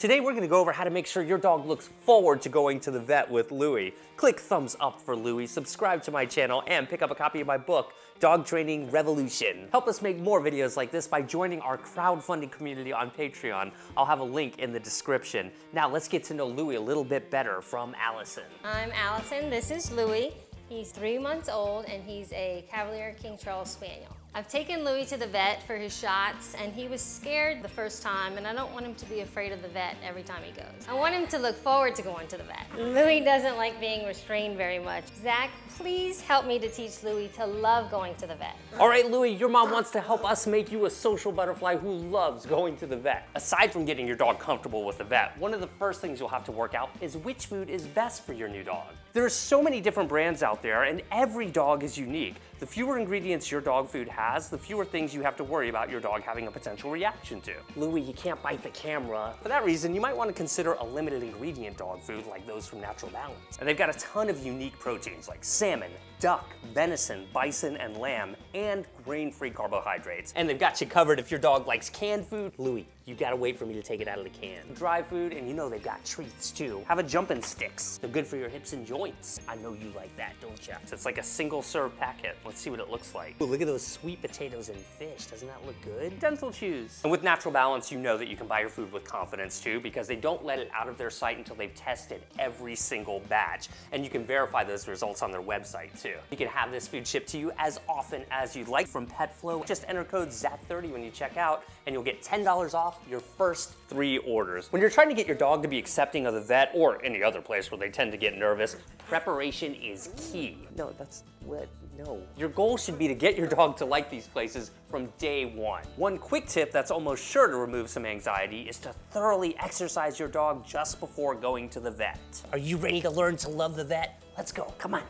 Today we're going to go over how to make sure your dog looks forward to going to the vet with Louie. Click thumbs up for Louie, subscribe to my channel, and pick up a copy of my book, Dog Training Revolution. Help us make more videos like this by joining our crowdfunding community on Patreon. I'll have a link in the description. Now let's get to know Louie a little bit better from Allison. I'm Allison, this is Louie. He's 3 months old and he's a Cavalier King Charles Spaniel. I've taken Louie to the vet for his shots and he was scared the first time, and I don't want him to be afraid of the vet every time he goes. I want him to look forward to going to the vet. Louie doesn't like being restrained very much. Zach, please help me to teach Louie to love going to the vet. All right, Louie, your mom wants to help us make you a social butterfly who loves going to the vet. Aside from getting your dog comfortable with the vet, one of the first things you'll have to work out is which food is best for your new dog. There are so many different brands out there and every dog is unique. The fewer ingredients your dog food has, the fewer things you have to worry about your dog having a potential reaction to. Louie, you can't bite the camera. For that reason, you might want to consider a limited ingredient dog food like those from Natural Balance. And they've got a ton of unique proteins like salmon, duck, venison, bison, and lamb, and grain-free carbohydrates. And they've got you covered if your dog likes canned food. Louie, you gotta wait for me to take it out of the can. Dry food, and you know they've got treats too. Have a jumping sticks. They're good for your hips and joints. I know you like that, don't ya? So it's like a single serve packet. Let's see what it looks like. Ooh, look at those sweet potatoes and fish. Doesn't that look good? Dental chews. And with Natural Balance, you know that you can buy your food with confidence too, because they don't let it out of their site until they've tested every single batch. And you can verify those results on their website too. You can have this food shipped to you as often as you'd like from PetFlow. Just enter code ZAC30 when you check out, and you'll get $10 off your first 3 orders. When you're trying to get your dog to be accepting of the vet or any other place where they tend to get nervous, preparation is key. No, that's what, no. Your goal should be to get your dog to like these places from day one. One quick tip that's almost sure to remove some anxiety is to thoroughly exercise your dog just before going to the vet. Are you ready to learn to love the vet? Let's go, come on.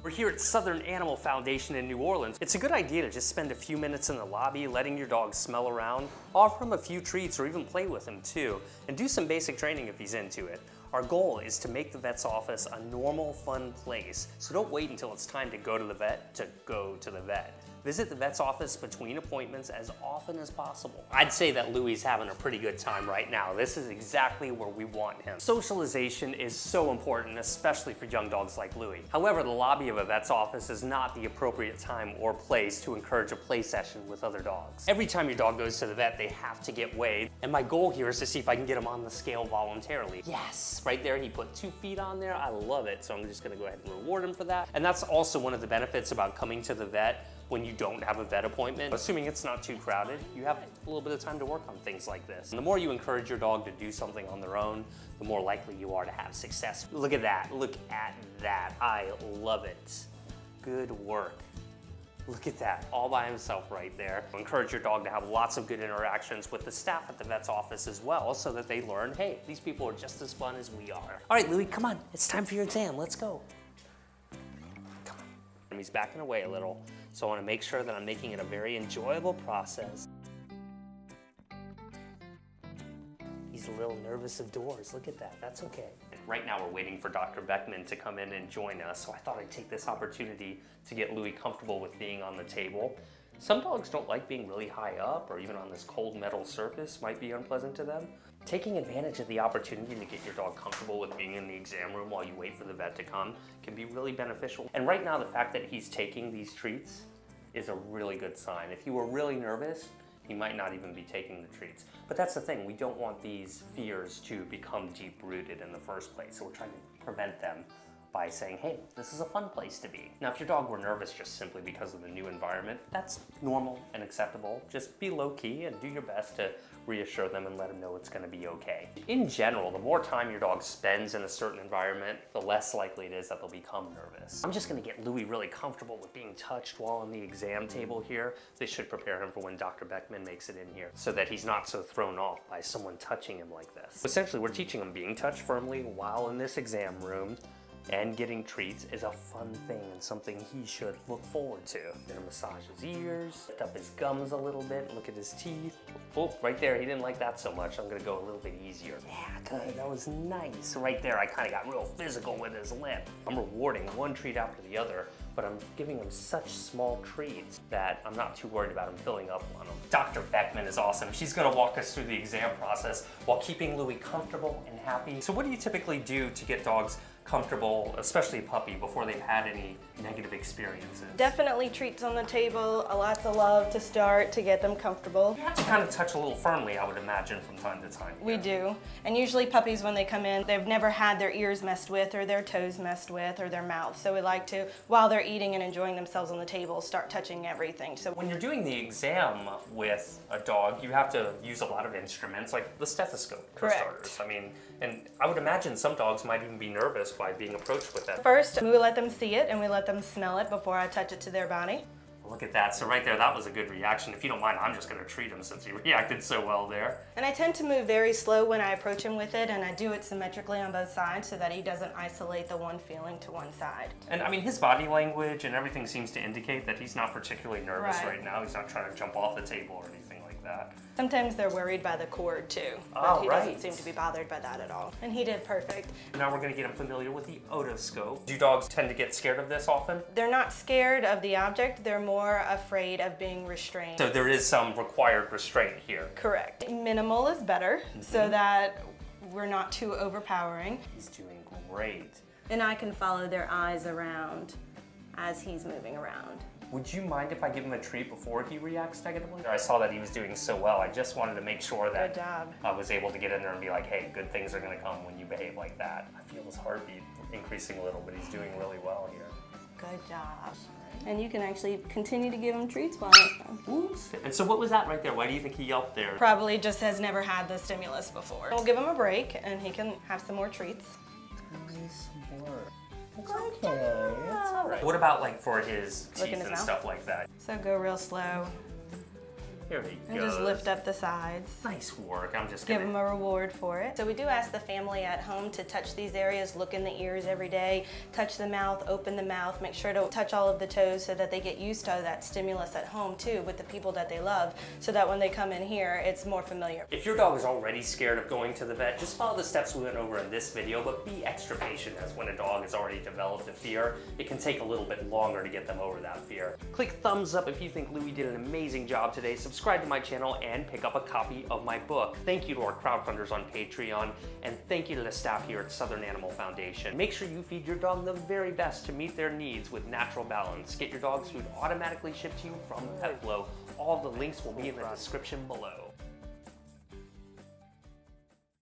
We're here at Southern Animal Foundation in New Orleans. It's a good idea to just spend a few minutes in the lobby letting your dog smell around, offer him a few treats or even play with him too, and do some basic training if he's into it. Our goal is to make the vet's office a normal, fun place, so don't wait until it's time to go to the vet to go to the vet. Visit the vet's office between appointments as often as possible. I'd say that Louie's having a pretty good time right now. This is exactly where we want him. Socialization is so important, especially for young dogs like Louie. However, the lobby of a vet's office is not the appropriate time or place to encourage a play session with other dogs. Every time your dog goes to the vet, they have to get weighed, and my goal here is to see if I can get him on the scale voluntarily. Yes, right there, he put 2 feet on there. I love it, so I'm just gonna go ahead and reward him for that. And that's also one of the benefits about coming to the vet when you don't have a vet appointment. Assuming it's not too crowded, you have a little bit of time to work on things like this. And the more you encourage your dog to do something on their own, the more likely you are to have success. Look at that, look at that. I love it. Good work. Look at that, all by himself right there. Encourage your dog to have lots of good interactions with the staff at the vet's office as well, so that they learn, hey, these people are just as fun as we are. All right, Louie, come on, it's time for your exam, let's go. Come on. He's backing away a little, so I wanna make sure that I'm making it a very enjoyable process. He's a little nervous of doors, look at that, that's okay. Right now we're waiting for Dr. Beckman to come in and join us, so I thought I'd take this opportunity to get Louie comfortable with being on the table. Some dogs don't like being really high up, or even on this cold metal surface might be unpleasant to them. Taking advantage of the opportunity to get your dog comfortable with being in the exam room while you wait for the vet to come can be really beneficial. And right now the fact that he's taking these treats is a really good sign. If you were really nervous, he might not even be taking the treats. But that's the thing, we don't want these fears to become deep-rooted in the first place, so we're trying to prevent them by saying, hey, this is a fun place to be. Now, if your dog were nervous just simply because of the new environment, that's normal and acceptable. Just be low-key and do your best to reassure them and let them know it's gonna be okay. In general, the more time your dog spends in a certain environment, the less likely it is that they'll become nervous. I'm just gonna get Louie really comfortable with being touched while on the exam table here. This should prepare him for when Dr. Beckman makes it in here, so that he's not so thrown off by someone touching him like this. Essentially, we're teaching him being touched firmly while in this exam room, and getting treats is a fun thing and something he should look forward to. Gonna massage his ears, lift up his gums a little bit, look at his teeth. Oh, right there, he didn't like that so much. I'm gonna go a little bit easier. Yeah, good, that was nice. Right there, I kinda got real physical with his lip. I'm rewarding one treat after the other but I'm giving him such small treats that I'm not too worried about him filling up on them. Dr. Beckman is awesome. She's gonna walk us through the exam process while keeping Louis comfortable and happy. So what do you typically do to get dogs comfortable, especially a puppy, before they've had any negative experiences? Definitely treats on the table, lots of love to start to get them comfortable. You have to kind of touch a little firmly, I would imagine, from time to time. We do. And usually puppies, when they come in, they've never had their ears messed with or their toes messed with or their mouth. So we like to, while they're eating and enjoying themselves on the table, start touching everything. So when you're doing the exam with a dog, you have to use a lot of instruments, like the stethoscope, for starters. I mean, and I would imagine some dogs might even be nervous by being approached with that. First, we let them see it and we let them smell it before I touch it to their body. Look at that. So right there, that was a good reaction. If you don't mind, I'm just going to treat him since he reacted so well there. And I tend to move very slow when I approach him with it, and I do it symmetrically on both sides so that he doesn't isolate the one feeling to one side. And I mean, his body language and everything seems to indicate that he's not particularly nervous right now. He's not trying to jump off the table or anything like that. Sometimes they're worried by the cord too, but he doesn't seem to be bothered by that at all. And he did perfect. Now we're going to get him familiar with the otoscope. Do dogs tend to get scared of this often? They're not scared of the object, they're more afraid of being restrained. So there is some required restraint here. Correct. Minimal is better, so that we're not too overpowering. He's doing great. And I can follow their eyes around as he's moving around. Would you mind if I give him a treat before he reacts negatively? I saw that he was doing so well. I just wanted to make sure that I was able to get in there and be like, hey, good things are going to come when you behave like that. I feel his heartbeat increasing a little, but he's doing really well here. Good job. And you can actually continue to give him treats while Oops. And so what was that right there? Why do you think he yelped there? Probably just has never had the stimulus before. We'll give him a break and he can have some more treats. Nice work. It's okay. It's all right. What about like for his teeth and stuff like that? So go real slow. Here he and goes. Just lift up the sides. Nice work. I'm just give him a reward for it. So we do ask the family at home to touch these areas, look in the ears every day, touch the mouth, open the mouth, make sure to touch all of the toes so that they get used to that stimulus at home too with the people that they love, so that when they come in here, it's more familiar. If your dog is already scared of going to the vet, just follow the steps we went over in this video, but be extra patient, as when a dog has already developed a fear, it can take a little bit longer to get them over that fear. Click thumbs up if you think Louis did an amazing job today. Subscribe to my channel and pick up a copy of my book. Thank you to our crowdfunders on Patreon, and thank you to the staff here at Southern Animal Foundation. Make sure you feed your dog the very best to meet their needs with Natural Balance. Get your dog's food automatically shipped to you from PetFlow. All the links will be in the description below.